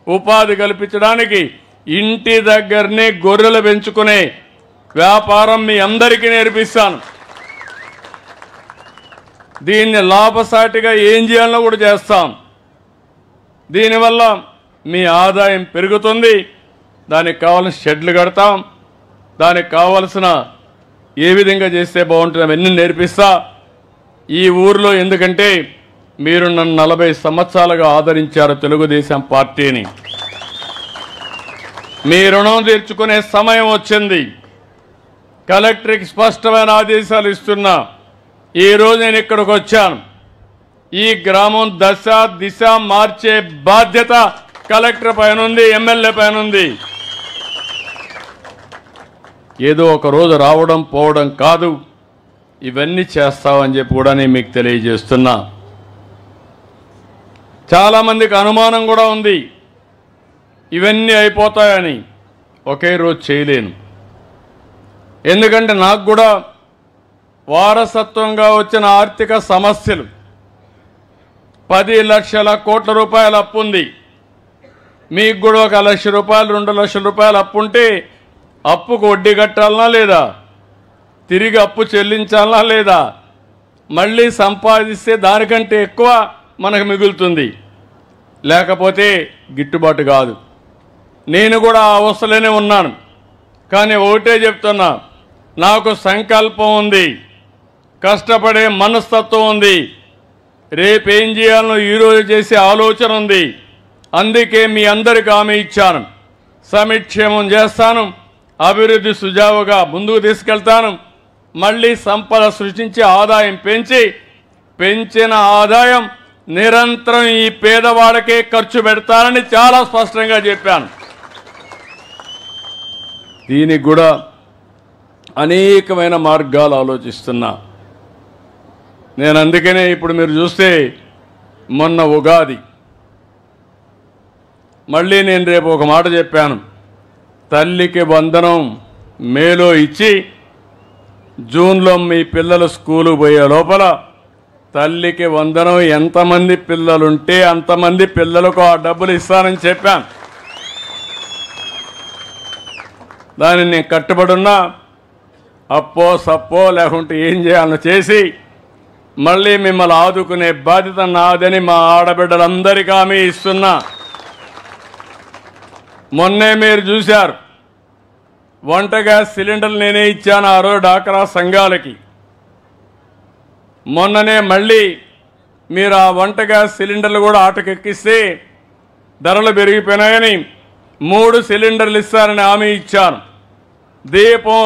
ఉపాధి కల్పించడానికి ఇంటి దగ్గరనే గొర్రెలు పెంచుకునే వ్యాపారం మీ అందరికీ నేర్పిస్తాను. దీన్ని లాభసాటిగా ఏం చేయాలో కూడా చేస్తాం. దీనివల్ల మీ ఆదాయం పెరుగుతుంది. దానికి కావాల్సిన షెడ్లు కడతాం. దానికి కావాల్సిన ఏ విధంగా చేస్తే బాగుంటుంది అవన్నీ నేర్పిస్తా. ఈ ఊరిలో ఎందుకంటే మీరు నన్ను 40 సంవత్సరాలుగా ఆదరించారు తెలుగుదేశం పార్టీని. మీ రుణం తీర్చుకునే సమయం వచ్చింది. కలెక్టర్కి స్పష్టమైన ఆదేశాలు ఇస్తున్నా. ఈరోజు నేను ఇక్కడికి వచ్చాను. ఈ గ్రామం దశ దిశ మార్చే బాధ్యత కలెక్టర్ పైన ఉంది, ఎమ్మెల్యే పైన ఉంది. ఏదో ఒక రోజు రావడం పోవడం కాదు, ఇవన్నీ చేస్తామని చెప్పి కూడా నేను మీకు తెలియజేస్తున్నా. చాలామందికి అనుమానం కూడా ఉంది ఇవన్నీ అయిపోతాయని. ఒకే రోజు చేయలేను. ఎందుకంటే నాకు కూడా వారసత్వంగా వచ్చిన ఆర్థిక సమస్యలు 10 లక్షల కోట్ల రూపాయల అప్పు ఉంది. మీకు కూడా 1 లక్ష రూపాయలు 2 లక్షల రూపాయలు అప్పు ఉంటే అప్పుకు వడ్డీ కట్టాలనా లేదా, తిరిగి అప్పు చెల్లించాలనా లేదా, మళ్ళీ సంపాదిస్తే దానికంటే ఎక్కువ మనకు మిగులుతుంది, లేకపోతే గిట్టుబాటు కాదు. నేను కూడా ఆ అవస్థలోనే ఉన్నాను. కానీ ఒకటే చెప్తున్నా, నాకు సంకల్పం ఉంది, కష్టపడే మనస్తత్వం ఉంది, రేపేం చేయాలో ఈరోజు చేసే ఆలోచన ఉంది. అందుకే మీ అందరికీ హామీ ఇచ్చాను. సమిక్షేమం చేస్తాను, అభివృద్ధి సుజావుగా ముందుకు తీసుకెళ్తాను. మళ్ళీ సంపద సృష్టించి ఆదాయం పెంచిన ఆదాయం నిరంతరం ఈ పేదవాడికే ఖర్చు పెడతానని చాలా స్పష్టంగా చెప్పాను. దీనికి కూడా అనేకమైన మార్గాలు ఆలోచిస్తున్నా నేను. అందుకనే ఇప్పుడు మీరు చూస్తే మొన్న ఉగాది, మళ్ళీ నేను రేపు ఒక మాట చెప్పాను. తల్లికి వందనం మేలో ఇచ్చి జూన్లో మీ పిల్లలు స్కూలు పోయే లోపల తల్లికి వందనం ఎంతమంది పిల్లలుంటే అంతమంది పిల్లలకు ఆ డబ్బులు ఇస్తానని చెప్పాను. దాన్ని నేను కట్టుబడున్నా. అప్పో సప్పో లేకుంటే ఏం చేయాలో చేసి మళ్ళీ మిమ్మల్ని ఆదుకునే బాధ్యత నాదని మా ఆడబిడ్డలందరికీ హామీ ఇస్తున్నా. మొన్నే మీరు చూశారు, వంట గ్యాస్ సిలిండర్లు నేనే ఇచ్చాను ఆ రోజు డాక్రా సంఘాలకి. మొన్ననే మళ్ళీ మీరు ఆ వంట గ్యాస్ సిలిండర్లు కూడా ఆటకెక్కిస్తే ధరలు పెరిగిపోయినాయని 3 సిలిండర్లు ఇస్తారని హామీ ఇచ్చాను. దీపం